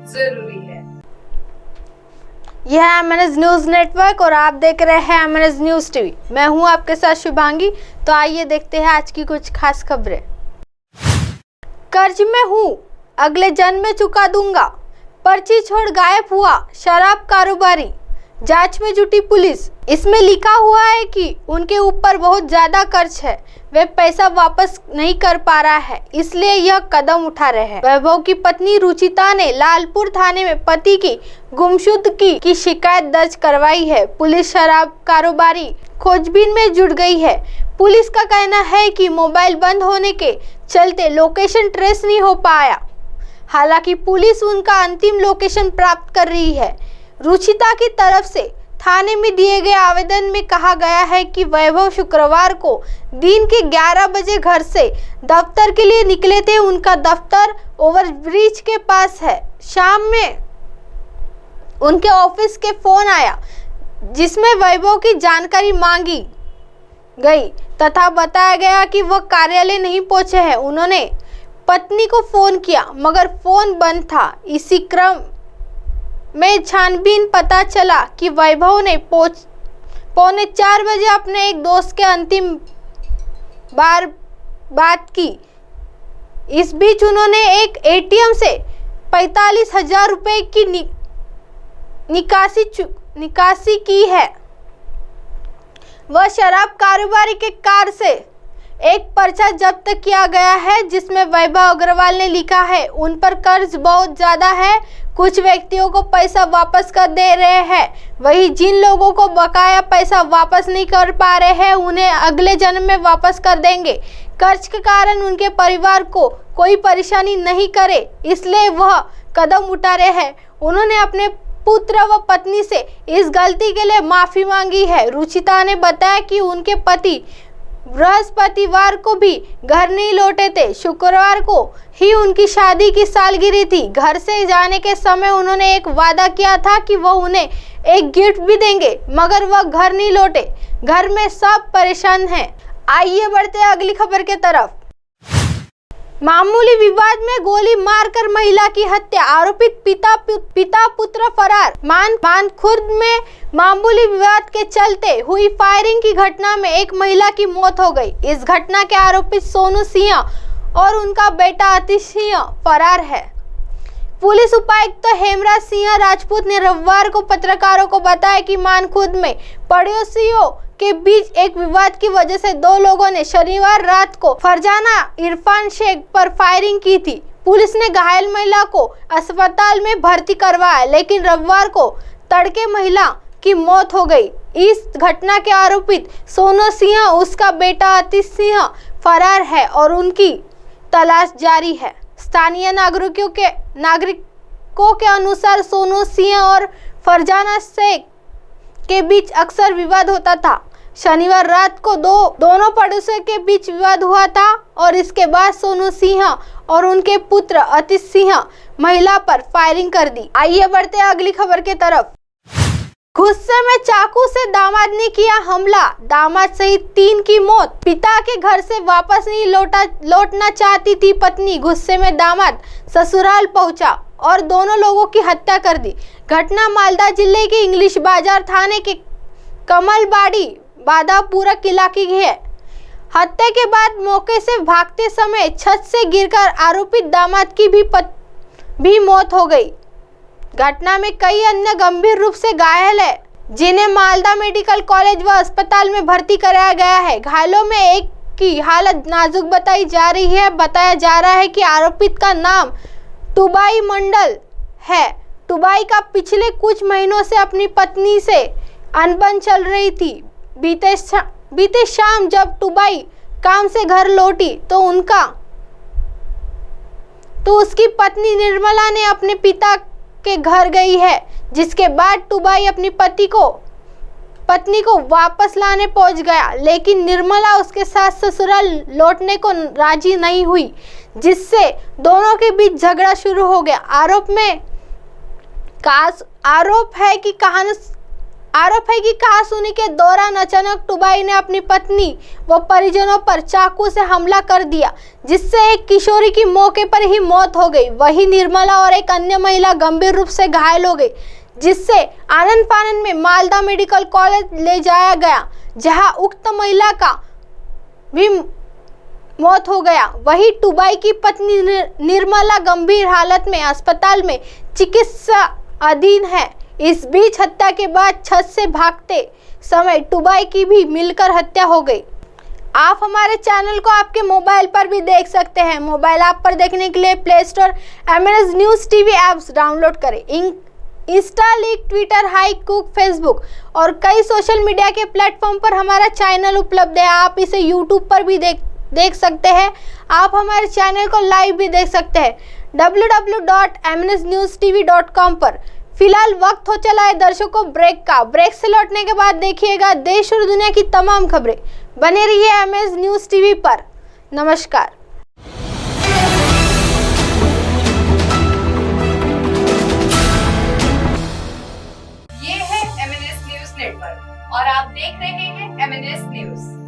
जरूरी है। यह है एमएनएस न्यूज नेटवर्क और आप देख रहे हैं एमएनएस न्यूज टीवी। मैं हूं आपके साथ शुभांगी। तो आइए देखते हैं आज की कुछ खास खबरें। कर्ज में हूं, अगले जन्म में चुका दूंगा, पर्ची छोड़ गायब हुआ शराब कारोबारी, जांच में जुटी पुलिस। इसमें लिखा हुआ है कि उनके ऊपर बहुत ज्यादा कर्ज है, वे पैसा वापस नहीं कर पा रहा है, इसलिए यह कदम उठा रहे हैं। वैभव की पत्नी रुचिता ने लालपुर थाने में पति की गुमशुदगी की शिकायत दर्ज करवाई है। पुलिस शराब कारोबारी खोजबीन में जुट गई है। पुलिस का कहना है कि मोबाइल बंद होने के चलते लोकेशन ट्रेस नहीं हो पाया। हालांकि पुलिस उनका अंतिम लोकेशन प्राप्त कर रही है। रुचिता की तरफ से थाने में दिए गए आवेदन में कहा गया है कि वैभव शुक्रवार को दिन के 11 बजे घर से दफ्तर के लिए निकले थे। उनका दफ्तर ओवरब्रिज के पास है। शाम में उनके ऑफिस के फोन आया जिसमें वैभव की जानकारी मांगी गई तथा बताया गया कि वह कार्यालय नहीं पहुंचे हैं। उन्होंने पत्नी को फोन किया मगर फोन बंद था। इसी क्रम में छानबीन पता चला कि वैभव ने 3:45 बजे अपने एक दोस्त के अंतिम बार बात की। इस बीच उन्होंने एक एटीएम से 45,000 रुपए की निकासी की है। वह शराब कारोबारी के कार से एक पर्चा जब्त किया गया है जिसमें वैभव अग्रवाल ने लिखा है उन पर कर्ज बहुत ज्यादा है, कुछ व्यक्तियों को पैसा वापस कर दे रहे हैं, वही जिन लोगों को बकाया पैसा वापस नहीं कर पा रहे हैं उन्हें अगले जन्म में वापस कर देंगे। कर्ज के कारण उनके परिवार को कोई परेशानी नहीं करे इसलिए वह कदम उठा रहे हैं। उन्होंने अपने पुत्र व पत्नी से इस गलती के लिए माफी मांगी है। रुचिता ने बताया कि उनके पति बृहस्पतिवार को भी घर नहीं लौटे थे। शुक्रवार को ही उनकी शादी की सालगिरह थी। घर से जाने के समय उन्होंने एक वादा किया था कि वह उन्हें एक गिफ्ट भी देंगे मगर वह घर नहीं लौटे। घर में सब परेशान हैं। आइए बढ़ते हैं अगली खबर के तरफ। मामूली विवाद में गोली मारकर महिला की हत्या, आरोपित पिता पुत्र फरार। मानखुर्द में मामूली विवाद के चलते हुई फायरिंग की घटना में एक महिला की मौत हो गई। इस घटना के आरोपित सोनू सिंह और उनका बेटा आतिश सिंह फरार है। पुलिस उपायुक्त हेमराज सिंह राजपूत ने रविवार को पत्रकारों को बताया कि मानखुर्द में पड़ोसियों के बीच एक विवाद की वजह से दो लोगों ने शनिवार रात को फरजाना इरफान शेख पर फायरिंग की थी। पुलिस ने घायल महिला को अस्पताल में भर्ती करवाया लेकिन रविवार को तड़के महिला की मौत हो गई। इस घटना के आरोपित सोनू सिंह उसका बेटा आतिश सिंह फरार है और उनकी तलाश जारी है। स्थानीय नागरिकों के अनुसार सोनू सिंह और फरजाना शेख के बीच अक्सर विवाद होता था। शनिवार रात को दोनों पड़ोसियों के बीच विवाद हुआ था और इसके बाद सोनू सिंह और उनके पुत्र आतिश सिंह महिला पर फायरिंग कर दी। आइए बढ़ते हैं अगली खबर के तरफ। गुस्से में चाकू से दामाद ने किया हमला, दामाद सहित 3 की मौत। पिता के घर से वापस नहीं लौटना चाहती थी पत्नी, गुस्से में दामाद ससुराल पहुंचा और दोनों लोगों की हत्या कर दी। घटना मालदा जिले के इंग्लिश बाजार थाने के कमलबाड़ी बादापुरा इलाके की है। हत्या के बाद मौके से भागते समय छत से गिरकर आरोपित दामाद की भी मौत हो गई। घटना में कई अन्य गंभीर रूप से घायल है जिन्हें मालदा मेडिकल कॉलेज व अस्पताल में भर्ती कराया गया है। घायलों में एक की हालत नाजुक बताई जा रही है। बताया जा रहा है कि आरोपित का नाम टुबाई मंडल है। टुबाई का पिछले कुछ महीनों से अपनी पत्नी से अनबन चल रही थी। बीते शाम जब टुबाई काम से घर लौटी तो उसकी पत्नी निर्मला ने अपने पिता के घर गई है, जिसके बाद टुबाई अपनी पत्नी को वापस लाने पहुंच गया, लेकिन निर्मला उसके साथ ससुराल लौटने को राजी नहीं हुई, जिससे दोनों के बीच झगड़ा शुरू हो गया। आरोप है कि कहासुनी के दौरान अचानक टुबाई ने अपनी पत्नी व परिजनों पर चाकू से हमला कर दिया, जिससे एक किशोरी की मौके पर ही मौत हो गई। वहीं निर्मला और एक अन्य महिला गंभीर रूप से घायल हो गई, जिससे आनन फानन में मालदा मेडिकल कॉलेज ले जाया गया, जहां उक्त महिला का भी मौत हो गया। वहीं टुबाई की पत्नी निर्मला गंभीर हालत में अस्पताल में चिकित्सा अधीन है। इस बीच हत्या के बाद छत से भागते समय टुबाई की भी मिलकर हत्या हो गई। आप हमारे चैनल को आपके मोबाइल पर भी देख सकते हैं। मोबाइल ऐप पर देखने के लिए Play Store MNS news TV apps download करें। इंस्टा, लीक, ट्विटर, हाई कुक, फेसबुक और कई सोशल मीडिया के प्लेटफॉर्म पर हमारा चैनल उपलब्ध है। आप इसे यूट्यूब पर भी देख सकते हैं। आप हमारे चैनल को लाइव भी देख सकते हैं www.mnsnewstv.com पर। फिलहाल वक्त हो चला है दर्शकों ब्रेक का। ब्रेक से लौटने के बाद देखिएगा देश और दुनिया की तमाम खबरें। बने रहिए MS न्यूज़ टीवी पर। नमस्कार। ये है MNS न्यूज़ नेटवर्क और आप देख रहे हैं MNS न्यूज़।